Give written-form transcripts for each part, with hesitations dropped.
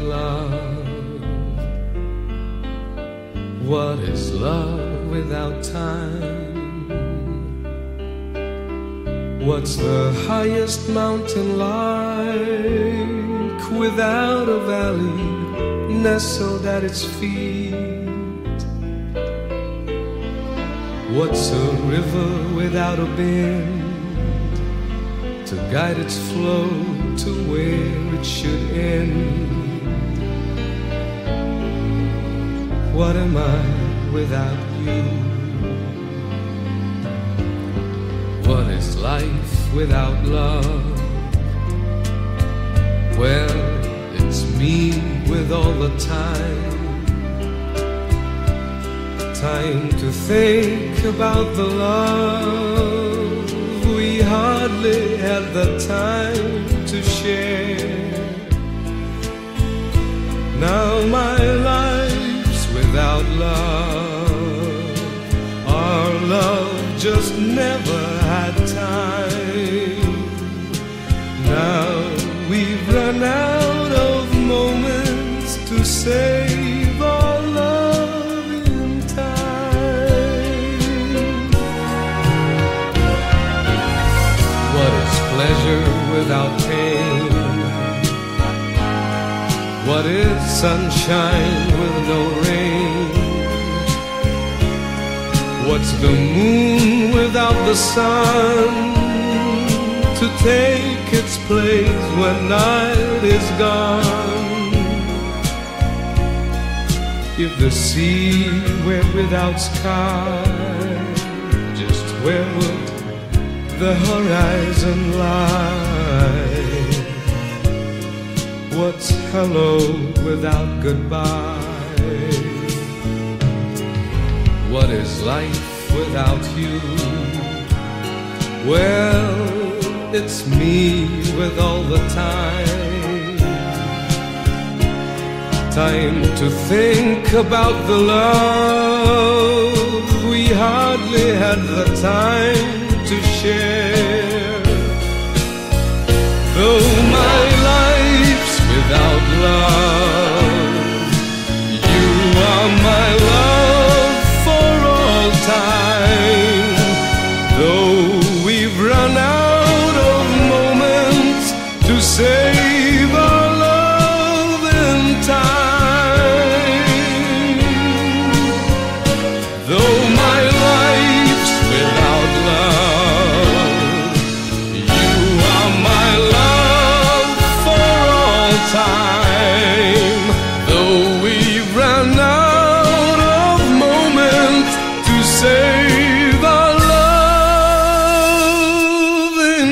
love? What is love without time? What's the highest mountain like without a valley nestled at its feet? What's a river without a bend to guide its flow to where it should end? What am I without you? What is life without love? Well, it's me with all the time. Time to think about the love we hardly had the time to share. Now my life's without love. Our love just never had time. Now we've run out of moments to save our love in time. What is pleasure without pain? What is sunshine with no rain? What's the moon without the sun to take its place when night is gone? If the sea were without sky, just where would the horizon lie? What's hello without goodbye? What is life without you? Well, it's me with all the time. Time to think about the love we hardly had the time to share. Though my life's without love, you are my love for all time. Though we've run out of moments to save our love in time. Though my life's without love, you are my love for all time. Though we've run out of moments to save our love in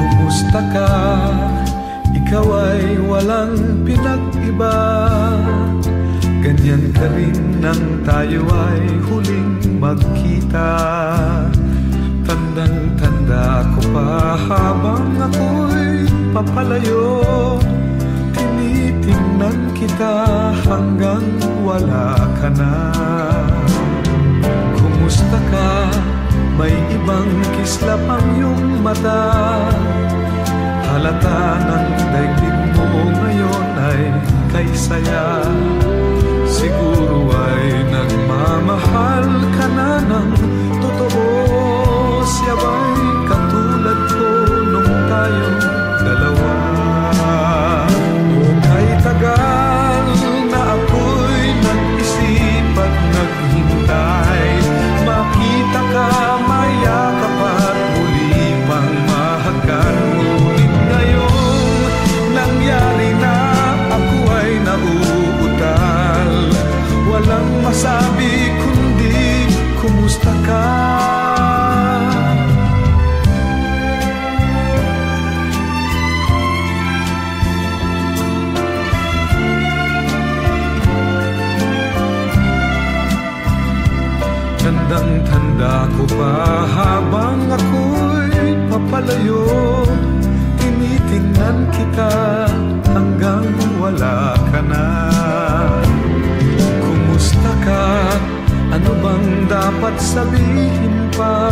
Kumusta ka? Ikaw ay walang pinag-iba. Ganyan ka rin nang tayo ay huling magkita. Tandang-tanda ko pa habang ako'y papalayo. Tinitingnan kita hanggang wala ka na. Kumusta ka? May ibang kislap ang iyong mata. Halata ng daigdig mo ngayon ay kay saya. Siguro ay nagmamahal ka na ng totoo. Siya ba'y katulad ko nung tayong dalawa? O kay tagal na ako'y nag-isip at naghintay. Makita ka, mayakap at muli pang mahagan. Ngunit ngayon nangyari na, ako ay nauutal. Walang masabi kundi kumusta ka? Handa ko pa habang ako'y papalayo, tinitingnan kita hanggang wala ka na. Kumusta ka? Ano bang dapat sabihin pa?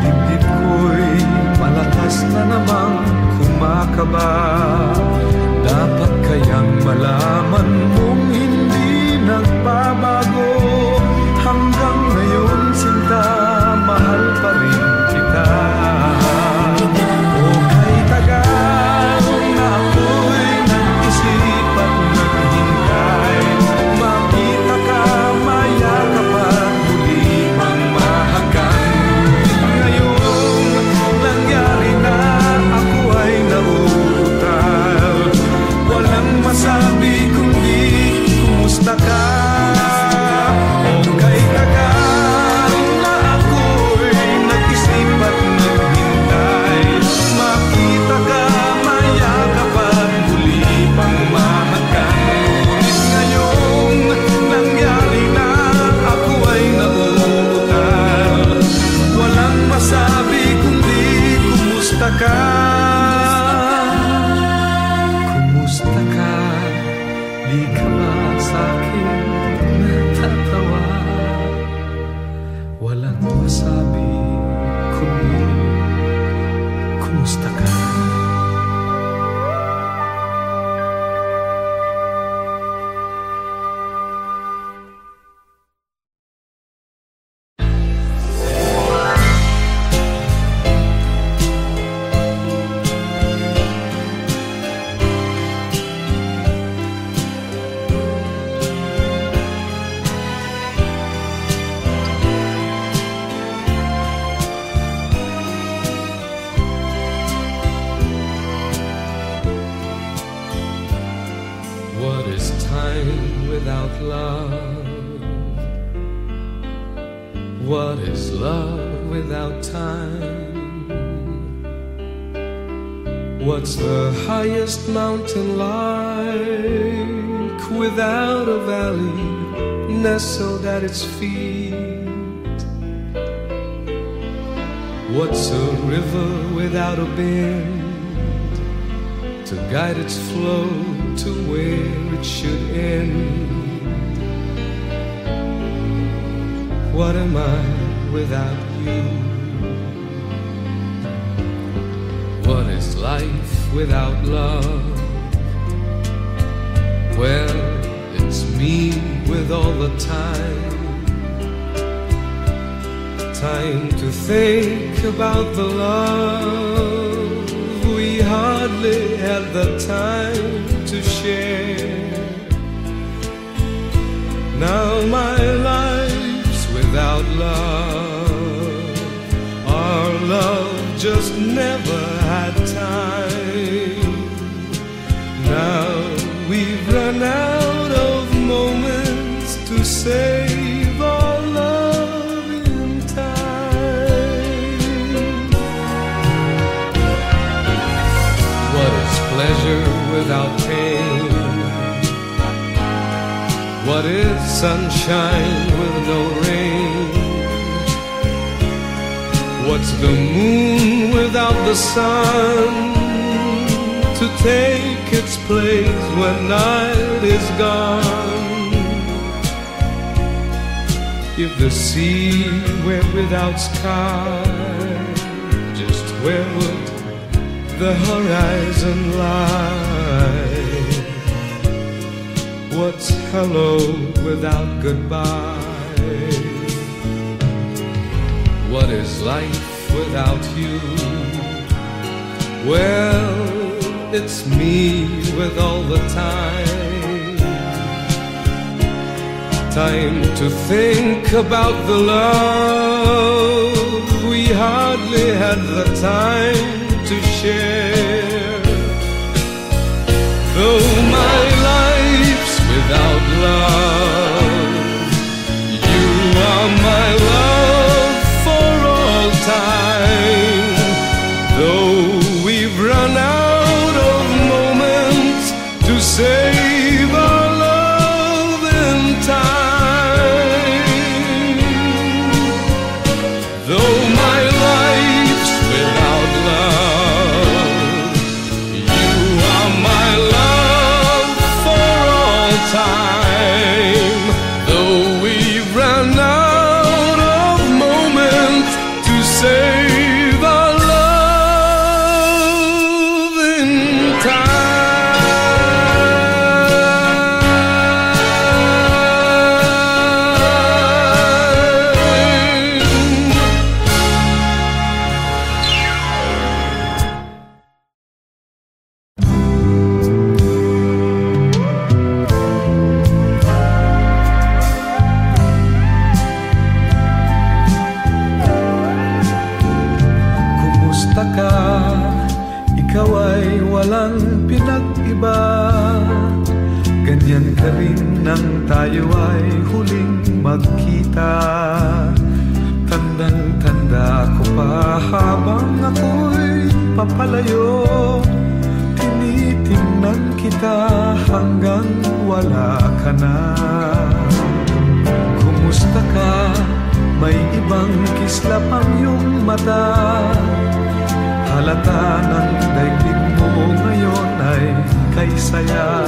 Dibdib ko'y malakas na namang kumakaba. Dapat kayang malaman mong hindi nagbabago. Hanggang ngayon sinta, mahal pa rin kita. O kay tagal na ako'y nag-isip at naghintay, makita ka, mayakap at muli mang mahagan. Ngayon nangyari na, ako ay nauutal. Walang masabi kundi kumusta ka. Kumusta ka? Di ka ba sa'kin natatawa? Walang masabi kundi kumusta ka? What is time without love? What is love without time? What's the highest mountain like without a valley nestled at its feet? What's a river without a bend to guide its flow to where it should end? What am I without you? What is life without love? Well, it's me with all the time. Time to think about the love we hardly had the time to share. Now my life's without love. Our love just never had time. Now we've run out of moments to save our love in time. What is pleasure without pain? What is sunshine with no rain? What's the moon without the sun to take its place when night is gone? If the sea were without sky, just where would the horizon lie? What's hello without goodbye? What is life without you? Well, it's me with all the time. Time to think about the love we hardly had the time to share. Though my life's without love, you are my love for all time. Though we've run out of moments to save our love in time. iba. Ganyan ka rin nang tayo ay huling magkita. Tandang-tanda ko pa habang ako'y papalayo, tinitingnan kita hanggang wala ka na. Kumusta ka? May ibang kislap ang iyong mata. Halata ng daigdig mo ngayon ay kay saya.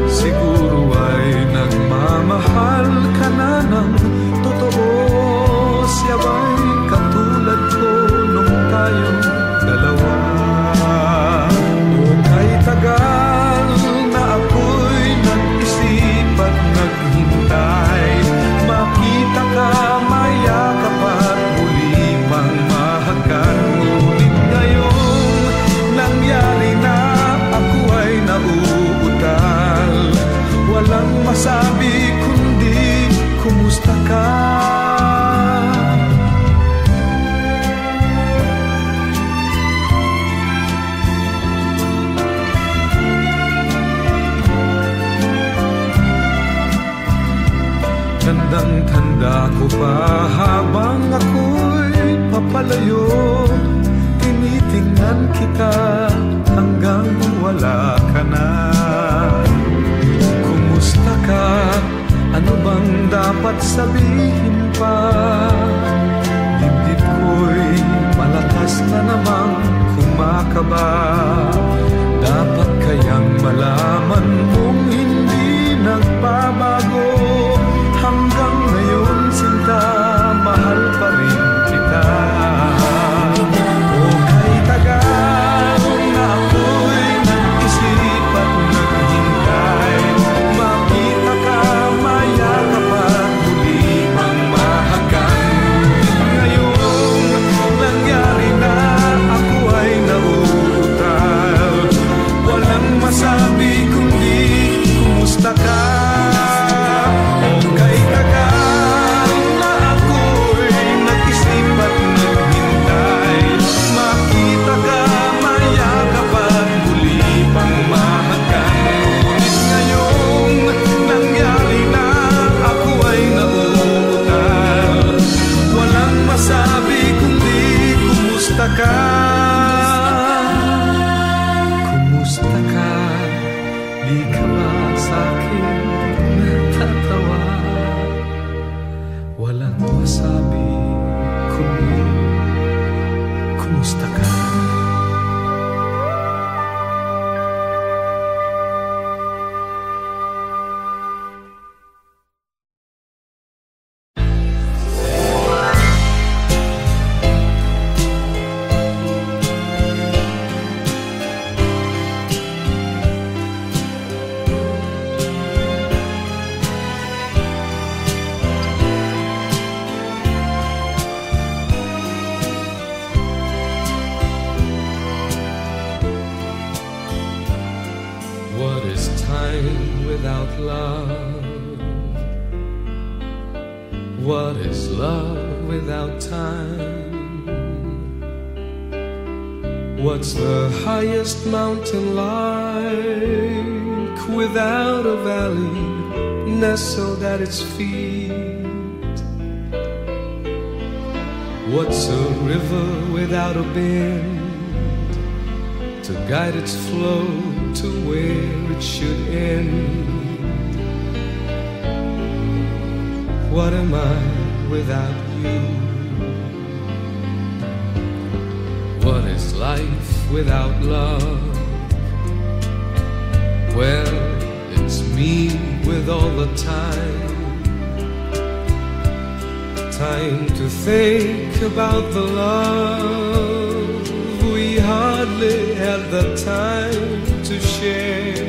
Siguro ay nagmamahal ka na ng totoo. Siya ba'y katulad ko nung tayong dalawa? O kay tagal na ako'y nag-isip at naghintay, makita ka, mayakap at muli pang mahagan. Ngunit ngayong nangyari na, ako ay nauutal. Walang masabi kundi kumusta ka? Tandang-tanda ko pa habang ako'y papalayo, tinitingnan kita hanggang wala ka na. Kumusta ka? Ano bang dapat sabihin pa? Dibdib ko'y malakas na namang kumakaba. Dapat kayang malaman mong hindi nagbabago. Hanggang ngayon sinta, mahal pa rin kita. O kay tagal na ako'y nag-isip at naghintay, makita ka, mayakap at muli mang mahagan. Ngayong nangyari na, ako ay nauutal. Walang masabi kundi kumusta ka? Kumusta ka? Di ka ba sa'kin natatawa? Walang masabi kundi kumusta ka? What is time without love? What is love without time? What's the highest mountain like without a valley nestled at its feet? What's a river without a bend to guide its flow to where it should end? What am I without you? What is life without love? Well, it's me with all the time. Time to think about the love we hardly had the time to share.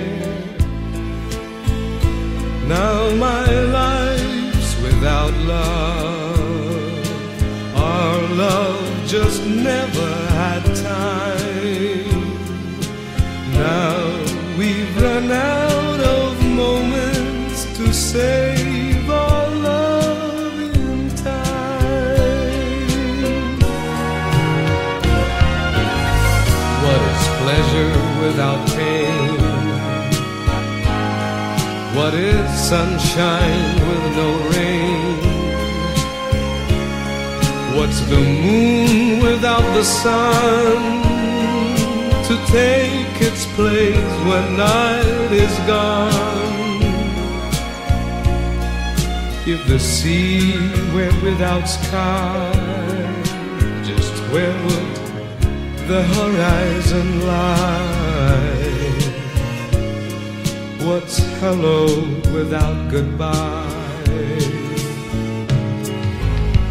Now my life's without love. Our love just never had time. Now we've run out of moments to save our love in time. What is pleasure without pain? What is sunshine with no rain? What's the moon without the sun to take its place when night is gone? If the sea were without sky, just where would the horizon lie? What's hello without goodbye?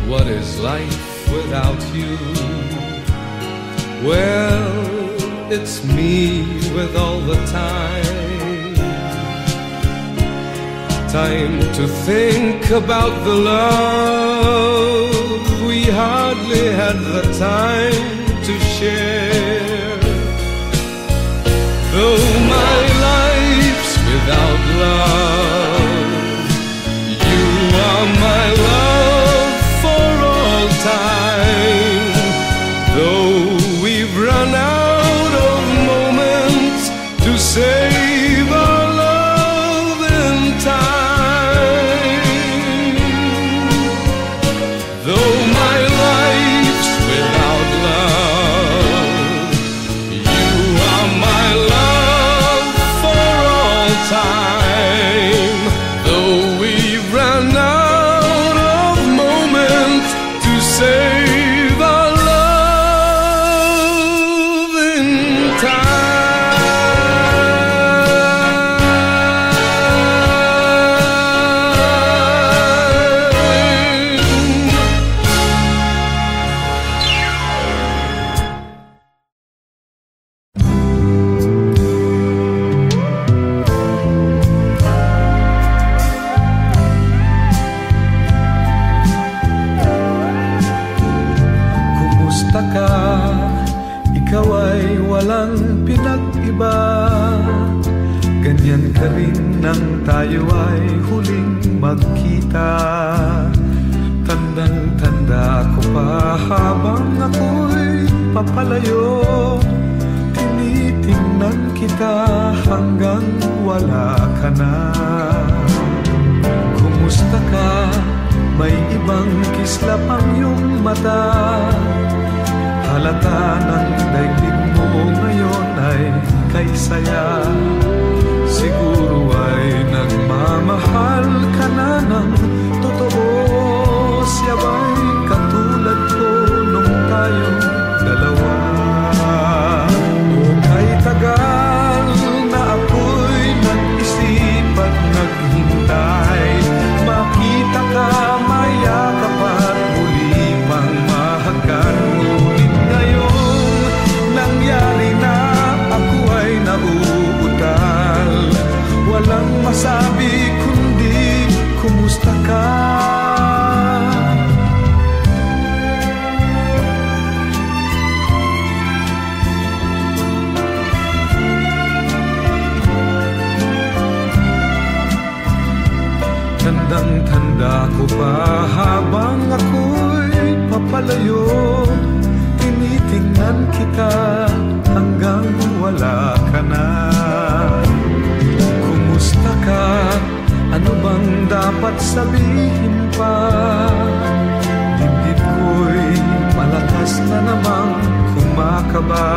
What is life without you? Well, it's me with all the time. Time to think about the love we hardly had the time to share. Though my life's without love, you are my love for all time. Though we've run out of moments to save our love in time. Though my life's without love, you are my love for all time. Though we've run out of moments to save our love in time. Kumusta ka? Ikaw ay walang pinag-iba. Ganyan ka rin nang tayo ay huling magkita. Tandang-tanda ko pa habang ako'y papalayo. Tinitingnan kita hanggang wala ka na. Kumusta ka? May ibang kislap ang iyong mata. Halata ng daigdig mo ngayon ay kay saya. Siguro ay nagmamahal ka na ng totoo. Siya ba'y katulad ko nung tayong dalawa? O kay tagal na ako'y nag-isip at naghintay. Makita ka, mayakap at muli pang mahagan. Ngunit ngayon nangyari na, ako ay nauutal. Walang masabi kundi kumusta ka? Tandang-tanda ko pa habang ako'y papalayo. Tinitingnan kita hanggang wala ka na. Kumusta ka? Ano bang dapat sabihin pa? Dibdib ko'y malakas na namang kumakaba.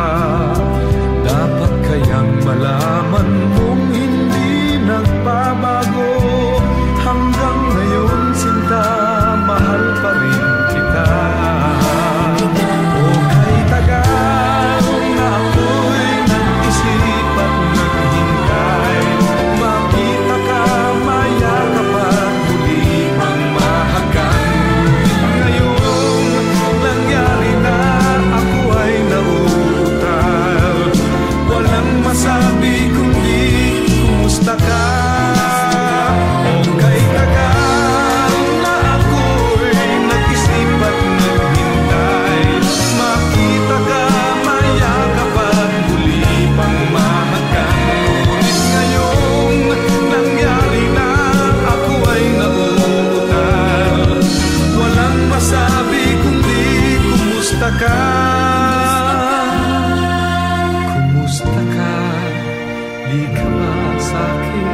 Dapat kayang malaman mong hindi nagbabago. Hanggang ngayon sinta, mahal pa rin kita. O kay tagal na ako'y nag-isip at naghintay. Makita ka, mayakap at muli mang mahagan. Ngayon nangyari na, ako ay nauutal. Walang masabi kundi kumusta ka? Kumusta ka? Di ka ba sa'kin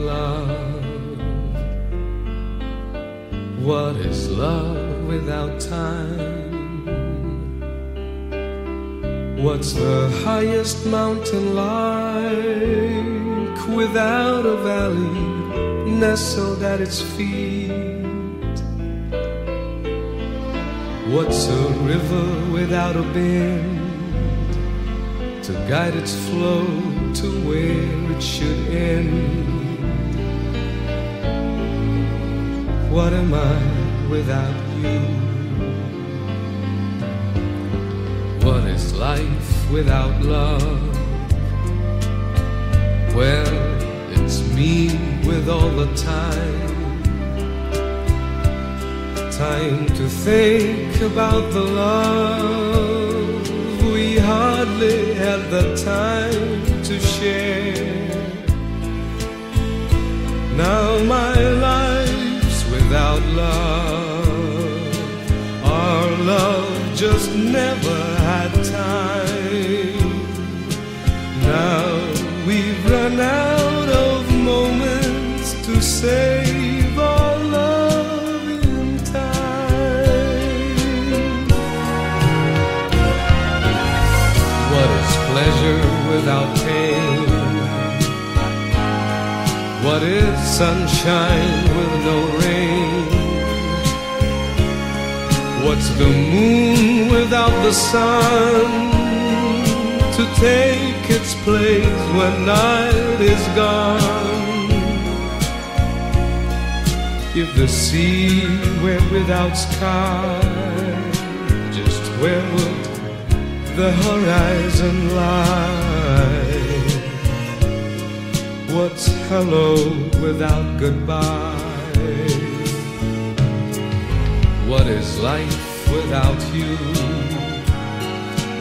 love? What is love without time? What's the highest mountain like without a valley nestled at its feet? What's a river without a bend to guide its flow to where it should end? What am I without you? What is life without love? Well, it's me with all the time. Time to think about the love we hardly had the time to share. Now my life's without love. Our love just never had time. Now we've run out of moments to save our love in time. What is pleasure without pain? What is sunshine with no rain? What's the moon without the sun to take its place when night is gone? If the sea were without sky, just where would the horizon lie? What's hello without goodbye? What is life without you?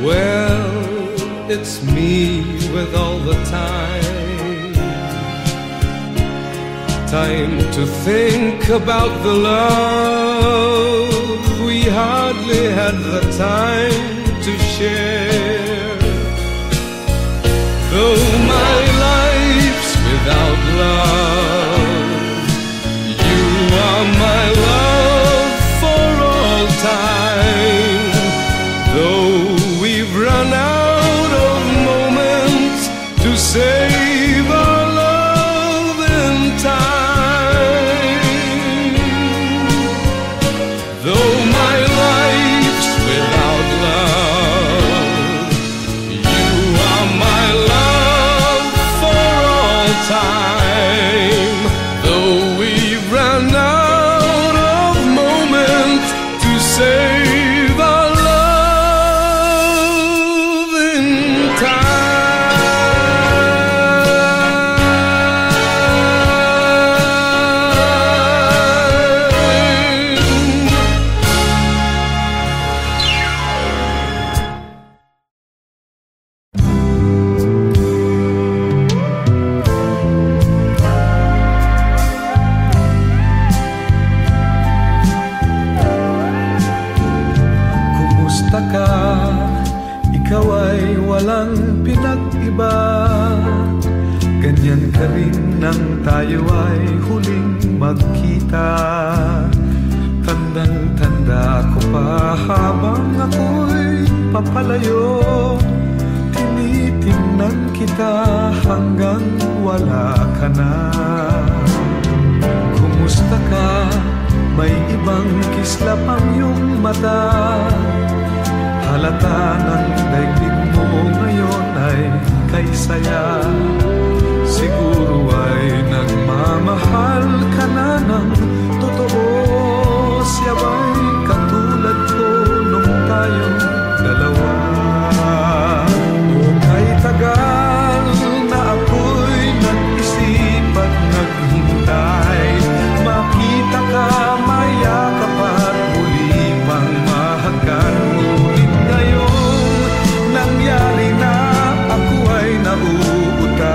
Well, it's me with all the time. Time to think about the love we hardly had the time to share. Though my life's without love, you are my love for all time. Though we've run out of moments to save our love in time. Though my life's without love, you are my love for all time. Though we've run out of moments to save our love in time. Kumusta ka? Ikaw ay walang pinag-iba. Ganyan ka rin nang tayo ay huling magkita. Tandang-tanda ko pa habang ako'y papalayo. Tinitingnan kita hanggang wala ka na. Kumusta ka? May ibang kislap ang iyong mata. Halata ng daigdig mo ngayon ay kay saya. Siguro ay nagmamahal ka na ng totoo. Siya ba'y katulad ko nung tayong dalawa? O kay tagal na ako'y nag-isip at naghintay. Makita ka, mayakap at muli pang mahagan. Ngunit ngayon nangyari na, ako ay nauuta.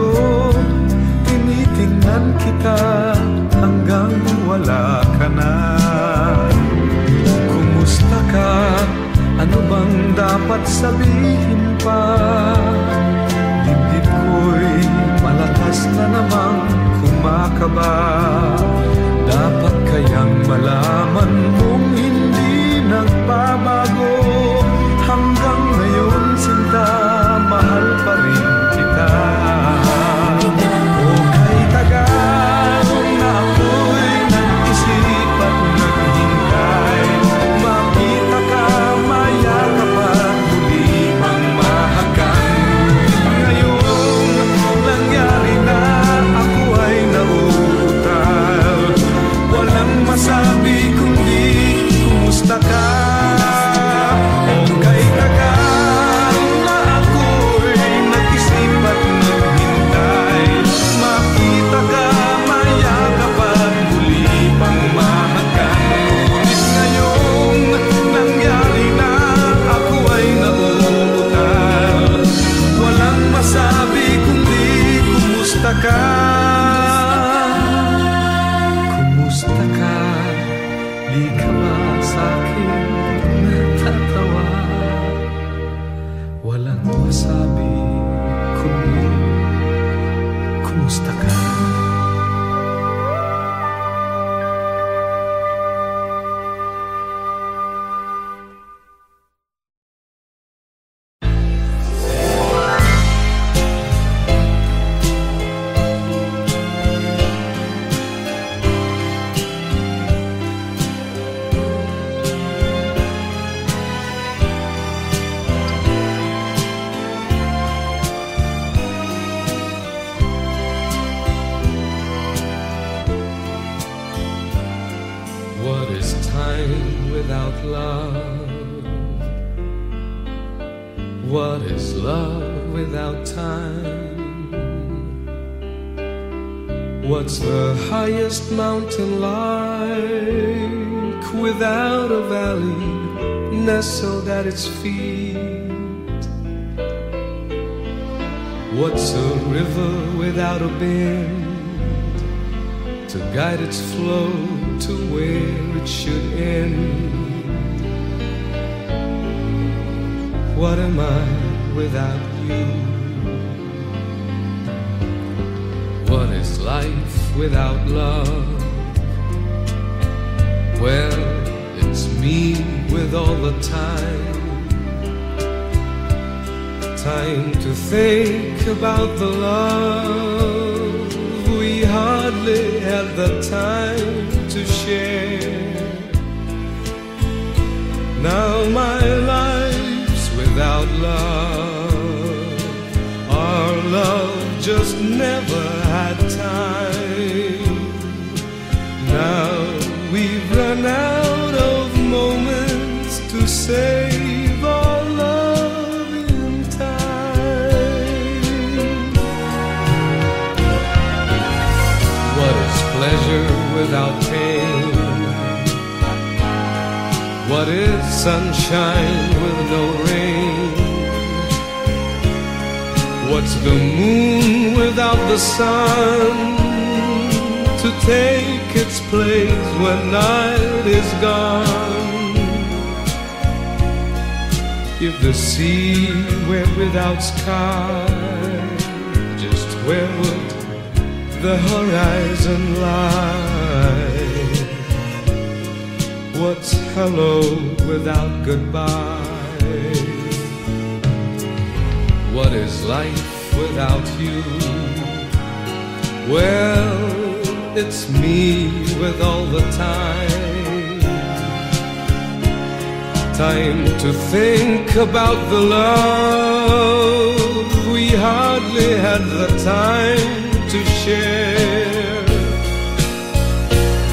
sa'yo, tinitingnan kita hanggang wala ka na. Kumusta ka? Ano bang dapat sabihin pa? Dibdib ko'y malakas na namang kumakaba. Dapat kayang malaman mong hindi nagbabago. Hanggang ngayon sinta, mahal pa rin kita. O kay tagal na ako'y nag-isip at naghintay, makita ka, mayakap at muli mang mahagan. Ngayon nangyari na, ako ay nauutal. Walang masabi kundi kumusta ka. Kumusta ka? Di ka ba sa'kin natatawa? Walang masabi kundi kumusta ka? What is time without love? What is love without time? What's the highest mountain like without a valley nestled at its feet? What's a river without a bend to guide its flow to where it should end? What am I without you? What is life without love? Well, it's me with all the time. Time to think about the love we hardly had the time to share. Now my life's without love. Our love just never had time. Now we've run out of moments to save our love in time. What is pleasure without pain? What is sunshine with no rain? What's the moon without the sun to take its place when night is gone? If the sea were without sky, just where would the horizon lie? What's hello without goodbye? What is life without you? Well, it's me with all the time. Time to think about the love we hardly had the time to share.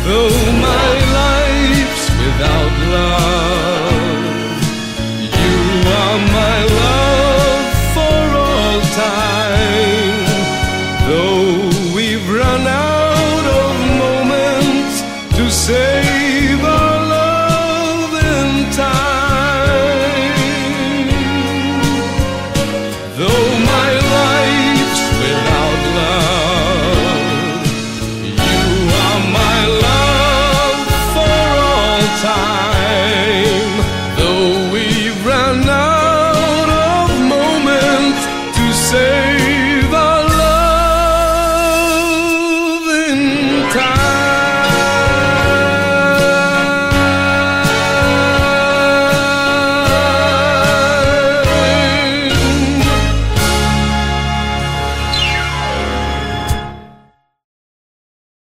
Though my life's without love, you are my love for all time. Though we've run out